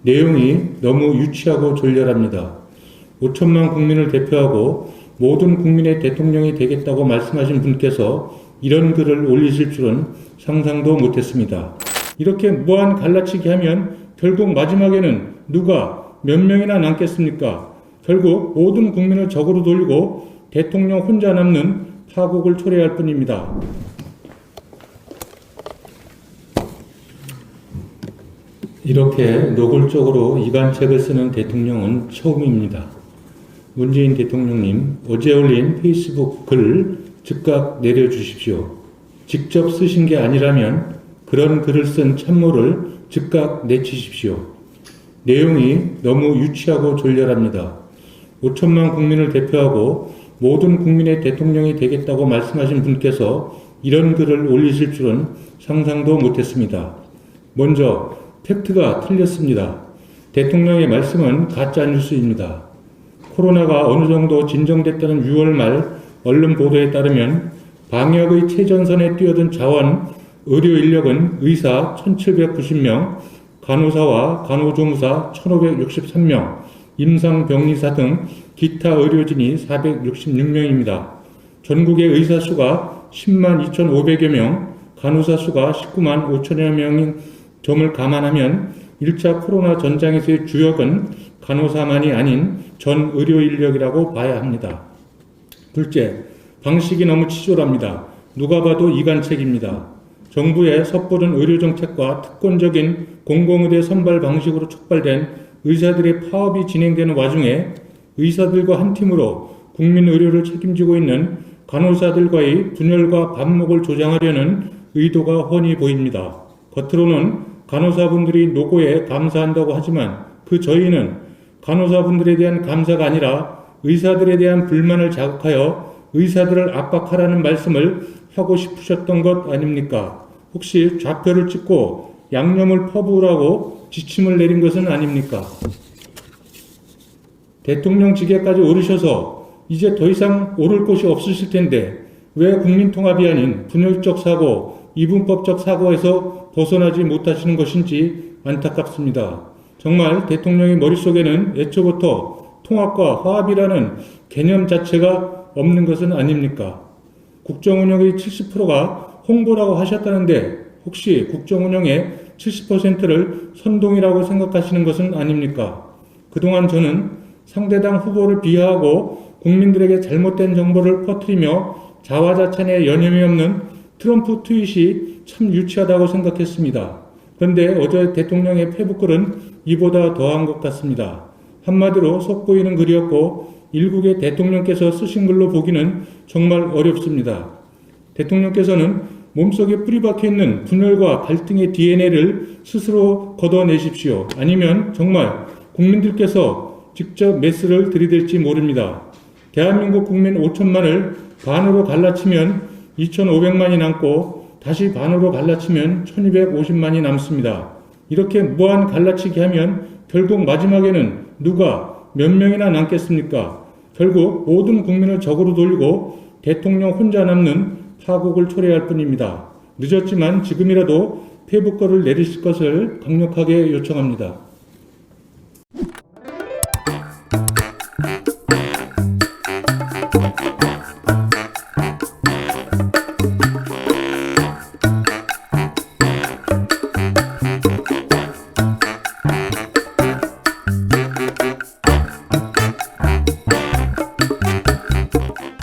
내용이 너무 유치하고 졸렬합니다. 5천만 국민을 대표하고 모든 국민의 대통령이 되겠다고 말씀하신 분께서 이런 글을 올리실 줄은 상상도 못했습니다. 이렇게 무한 갈라치기 하면 결국 마지막에는 누가 몇 명이나 남겠습니까? 결국 모든 국민을 적으로 돌리고 대통령 혼자 남는 파국을 초래할 뿐입니다. 이렇게 노골적으로 이간책을 쓰는 대통령은 처음입니다. 문재인 대통령님, 어제 올린 페이스북 글 즉각 내려주십시오. 직접 쓰신 게 아니라면 그런 글을 쓴 참모를 즉각 내치십시오. 내용이 너무 유치하고 졸렬합니다. 5천만 국민을 대표하고 모든 국민의 대통령이 되겠다고 말씀하신 분께서 이런 글을 올리실 줄은 상상도 못했습니다. 먼저 팩트가 틀렸습니다. 대통령의 말씀은 가짜뉴스입니다. 코로나가 어느 정도 진정됐다는 6월 말 언론 보도에 따르면 방역의 최전선에 뛰어든 자원, 의료 인력은 의사 1790명, 간호사와 간호조무사 1563명, 임상병리사 등 기타 의료진이 466명입니다. 전국의 의사 수가 10만 2,500여 명, 간호사 수가 19만 5천여 명인 점을 감안하면 1차 코로나 전장에서의 주역은 간호사만이 아닌 전 의료 인력이라고 봐야 합니다. 둘째, 방식이 너무 치졸합니다. 누가 봐도 이간책입니다. 정부의 섣부른 의료정책과 특권적인 공공의대 선발 방식으로 촉발된 의사들의 파업이 진행되는 와중에 의사들과 한 팀으로 국민의료를 책임지고 있는 간호사들과의 분열과 반목을 조장하려는 의도가 훤히 보입니다. 겉으로는 간호사분들이 노고에 감사한다고 하지만 그 저희는 간호사분들에 대한 감사가 아니라 의사들에 대한 불만을 자극하여 의사들을 압박하라는 말씀을 하고 싶으셨던 것 아닙니까? 혹시 좌표를 찍고 양념을 퍼부으라고 지침을 내린 것은 아닙니까? 대통령직에까지 오르셔서 이제 더 이상 오를 곳이 없으실 텐데 왜 국민통합이 아닌 분열적 사고, 이분법적 사고에서 벗어나지 못하시는 것인지 안타깝습니다. 정말 대통령의 머릿속에는 애초부터 통합과 화합이라는 개념 자체가 없는 것은 아닙니까? 국정운영의 70%가 홍보라고 하셨다는데 혹시 국정운영의 70%를 선동이라고 생각하시는 것은 아닙니까? 그동안 저는 상대당 후보를 비하하고 국민들에게 잘못된 정보를 퍼뜨리며 자화자찬에 여념이 없는 트럼프 트윗이 참 유치하다고 생각했습니다. 그런데 어제 대통령의 페북글은 이보다 더한 것 같습니다. 한마디로 속보이는 글이었고 일국의 대통령께서 쓰신 글로 보기는 정말 어렵습니다. 대통령께서는 몸속에 뿌리 박혀있는 분열과 갈등의 DNA를 스스로 걷어내십시오. 아니면 정말 국민들께서 직접 메스를 들이댈지 모릅니다. 대한민국 국민 5천만을 반으로 갈라치면 2,500만이 남고 다시 반으로 갈라치면 1,250만이 남습니다. 이렇게 무한 갈라치기 하면 결국 마지막에는 누가 몇 명이나 남겠습니까? 결국 모든 국민을 적으로 돌리고 대통령 혼자 남는 파국을 초래할 뿐입니다. 늦었지만 지금이라도 페북글을 내리실 것을 강력하게 요청합니다.